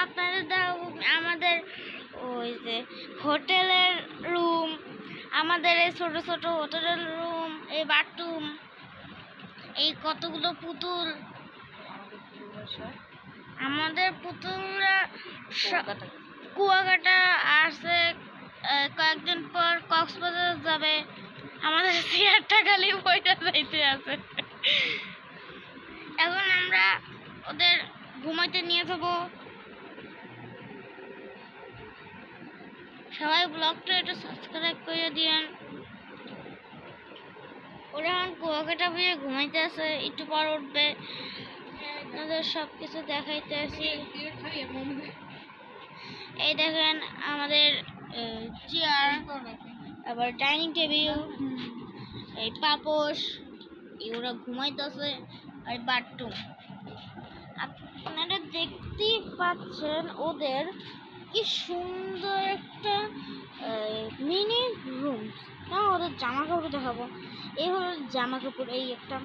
আপনাদের আমাদের ওই যে হোটেলের রুম, আমাদের এই ছোট ছোট হোটেলের রুম, এই বাথরুম, এই কতগুলো পুতুল, আমাদের পুতুলরা কুয়াকাটা আসছে, কয়েকদিন পর কক্সবাজার যাবে, আমাদের চেয়ারটা খালি বইটা যাইতে আছে। এখন আমরা ওদের ঘুমাইতে নিয়ে যাবো। সবাই ব্লগটা একটু সাবস্ক্রাইব করে দিয়েন। ওরা এখন কুয়াকাটা বইয়ে ঘুমাইতে আছে, একটু পর উঠবে। ওদের সব কিছু দেখাইতে আসি। এই দেখেন আমাদের চেয়ার, আবার ডাইনিং টেবিল, এই পাপোশ, ওরা ঘুমাইতেছে, আর বাথরুম। আপনারা দেখতেই পাচ্ছেন ওদের কি সুন্দর একটা মিনি রুম। না, ওদের জামা কাপড় দেখাবো। এই হলো জামা কাপড়, এই একটা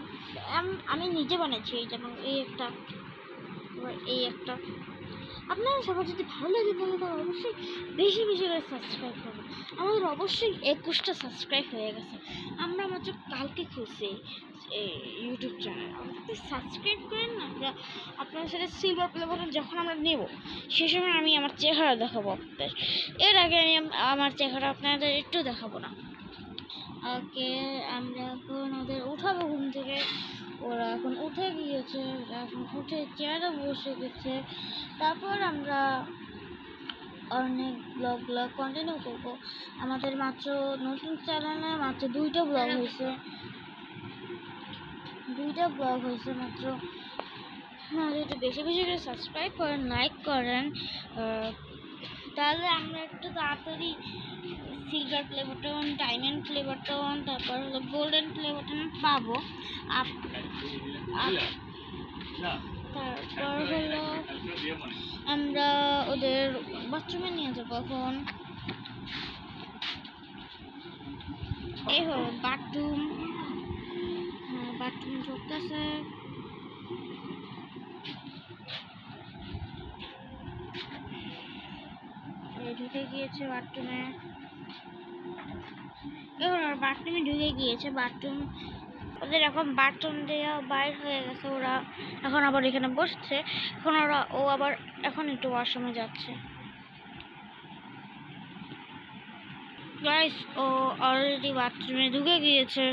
আমি নিজে বানাচ্ছি, এই যেমন এই একটা, এই একটা। আপনারা সবার যদি ভালো লাগে তাহলে তো অবশ্যই বেশি বেশি করে সাবস্ক্রাইব করবেন। আমাদের অবশ্যই 21টা সাবস্ক্রাইব হয়ে গেছে। আমরা মাত্র কালকে খুলছি ইউটিউব চ্যানেল। আমাদের সাবস্ক্রাইব করেন না। আপনার সাথে সিলভার প্লে বাটন যখন আমরা নেব সে সময় আমি আমার চেহারা দেখাবো আপনাদের। এর আগে আমি আমার চেহারা আপনাদের একটু দেখাবো না। ওকে, আমরা এখন ওদের উঠাবো ঘুম থেকে। ওরা এখন উঠে গিয়েছে, এখন উঠে চেয়ারে বসে গেছে। তারপর আমরা অনেক ব্লগ কন্টিনিউ করবো। আমাদের মাত্র নতুন চ্যানেলে মাত্র 2টা ব্লগ হয়েছে, মাত্র। একটু বেশি বেশি করে সাবস্ক্রাইব করেন, লাইক করেন, তাহলে আমরা একটু তাড়াতাড়ি silver play button, diamond play button, তারপর হলো গোল্ডেন প্লে বাটন পাবো। তারপর হলো আমরা ওদের বাথরুমে নিয়ে যাবো। এখন এই হলো বাথরুম, বাথরুম ঢুকতেছে। ঢুকে গিয়েছে বাথরুমে, এবার বাথরুমে ঢুকে গিয়েছে। বাথরুম ওদের এখন বাথরুম দেওয়া বাইর হয়ে গেছে। ওরা এখন আবার এখানে বসছে। এখন ও আবার এখন একটু ওয়াশরুমে যাচ্ছে। গাইস, ও অলরেডি বাথরুমে ঢুকে গিয়েছে।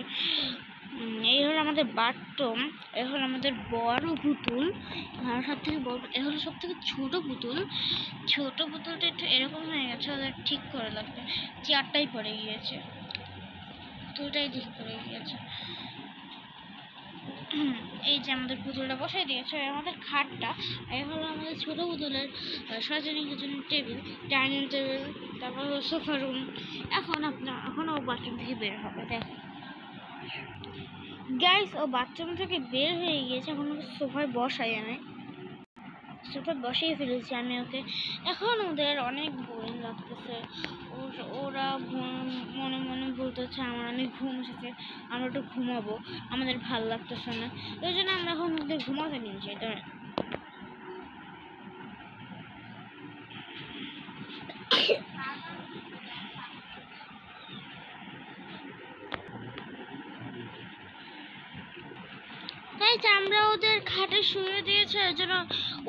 এই হলো আমাদের বাথরুম। এই হলো আমাদের বড় পুতুল, সব থেকে বড়। এই হলো সব থেকে ছোট পুতুল। ছোট পুতুলটা একটু এরকম হয়ে গেছে, ওদের ঠিক করে লাগবে। চেয়ারটাই পড়ে গিয়েছে, পুতুলটাই ঠিক করে গিয়েছে। এই যে আমাদের পুতুলটা বসাই দিয়েছে, আমাদের খাটটা। এই হলো আমাদের ছোট পুতুলের সাজানোর জন্য টেবিল, ডাইনিং টেবিল, তারপর হলো সোফা রুম। এখন ও বাথরুম থেকে বের হবে। দেখো গাইস, ও বাথরুম থেকে বের হয়ে গিয়েছে। এখন ওকে সোফায় বসাই, আমি সোফায় বসিয়ে ফেলেছি আমি ওকে। এখন ওদের অনেক বোরিং লাগতেছে। ওরা মনে মনে বলতেছে আমার অনেক ঘুম এসেছে, আমরা একটু ঘুমাবো, আমাদের ভাল লাগতেছে না। ওই জন্য আমরা এখন ওদের ঘুমাতে নিয়ে যাই। তাই আমরা ওদের খাটে শুয়ে দিয়েছে, ওই জন্য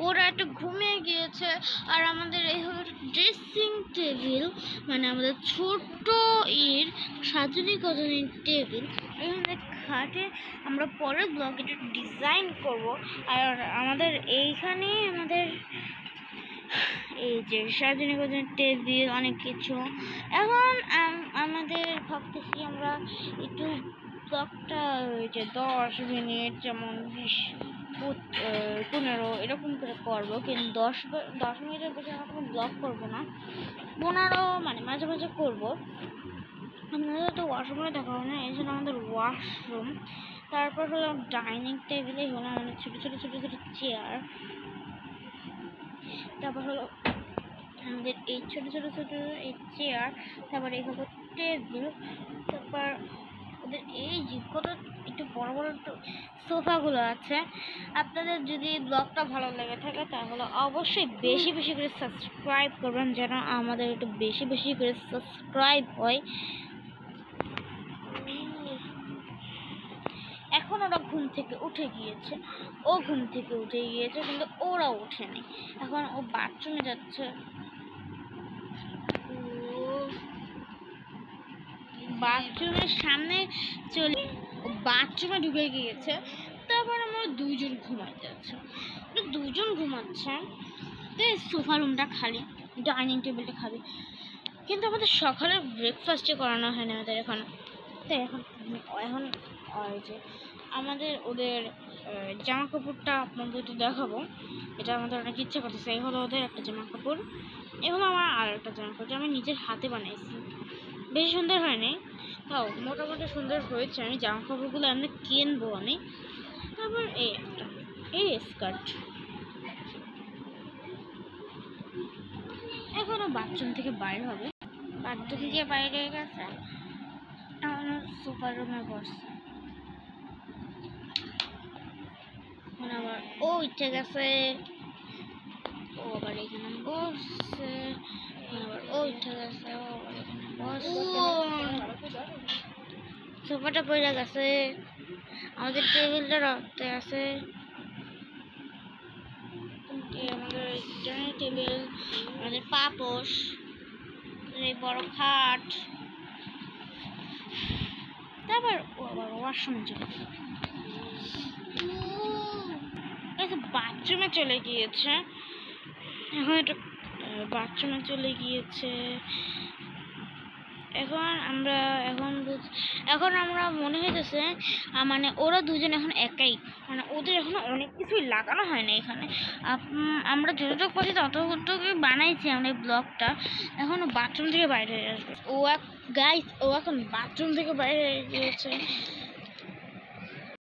ওরা একটু ঘুমিয়ে গিয়েছে। আর আমাদের এই হলো ড্রেসিং টেবিল, মানে আমাদের ছোট্ট সাজানি গোছানি টেবিল। আমাদের খাটে আমরা পরের ব্লগে একটু ডিজাইন করব। আর আমাদের এইখানে আমাদের এই যে সাজানি গোছানি টেবিল, অনেক কিছু। এখন আমাদের ভাবতেছি আমরা একটু ব্লগটা ওই যে 10 মিনিট, যেমন 20-15 এরকম করে করবো, কিন্তু 10 মিনিটের বেশি আমরা কোনো ব্লগ করবো না। 15 মানে মাঝে মাঝে করবো। আমাদের তো ওয়াশরুমে দেখা হয় না, এই জন্য আমাদের ওয়াশরুম। তারপর হলো ডাইনিং টেবিলে হলো আমাদের ছোটো ছোটো ছোটো ছোটো চেয়ার। তারপর হলো আমাদের এই ছোটো ছোটো ছোটো এই চেয়ার। তারপর এই হলো টেবিল। তারপর ওদের এই যে কত একটু বড় বড় একটু সোফাগুলো আছে। আপনাদের যদি ব্লগটা ভালো লেগে থাকে তাহলে অবশ্যই বেশি বেশি করে সাবস্ক্রাইব করবেন, যেন আমাদের একটু বেশি বেশি করে সাবস্ক্রাইব হয়। এখন ওরা ঘুম থেকে উঠে গিয়েছে, ও ঘুম থেকে উঠে গিয়েছে কিন্তু ওরা ওঠেনি। এখন ও বাথরুমে যাচ্ছে, বাথরুমের সামনে চলে বাথরুমে ঢুকে গিয়েছে। তারপর আমরা দুইজন ঘুমাইতে যাচ্ছি, দুজন ঘুমাচ্ছে। তো সোফা রুমটা খালি, ডাইনিং টেবিলটা খালি, কিন্তু আমাদের সকালে ব্রেকফাস্টে করানো হয় না আমাদের এখন। তো এখন এখন ওই যে আমাদের ওদের জামা কাপড়টা আপনাদের একটু দেখাবো। এটা আমাদের অনেক ইচ্ছে করতেছে। এই হলো ওদের একটা জামা কাপড়, এই হলো আমার আর একটা জামা কাপড়, আমি নিজের হাতে বানাইছি। বেশি সুন্দর হয়নি, তাও মোটামুটি সুন্দর হয়েছে। আমি জামা কাপড়গুলো এমনি কিনবো আমি। তারপর এই একটা এই স্কার্ট। এখনো বাথরুম থেকে বাইরে হবে, বাথরুম দিয়ে বাইরে গেছে, আমার সুপার রুমে বসছে। এখন আবার ও উঠে গেছে, ও আবার এখানে বসছে। আবার ও উঠে গেছে, ও আবার এখানে বসছে। সোফাটা পড়ে গেছে, আমাদের টেবিলটা রাখতে আছে। আমাদের ডাইনিং টেবিল, আমাদের পাপোশ, এই বড় খাট। তারপর ও আবার ওয়াশরুমে চলে গেছে, বাথরুমে চলে গিয়েছে। এখন একটু বাথরুমে চলে গিয়েছে। এখন আমরা মনে হইতেছে মানে ওরা দুজন এখন একাই, মানে ওদের এখনো অনেক কিছুই লাগানো হয় না এখানে। আমরা যতটুকু পাচ্ছি ততটুকু বানাইছি আমরা এই ব্লগটা। এখন বাথরুম থেকে বাইরে হয়ে আসবে। ও এখন বাথরুম থেকে বাইরে গিয়েছে।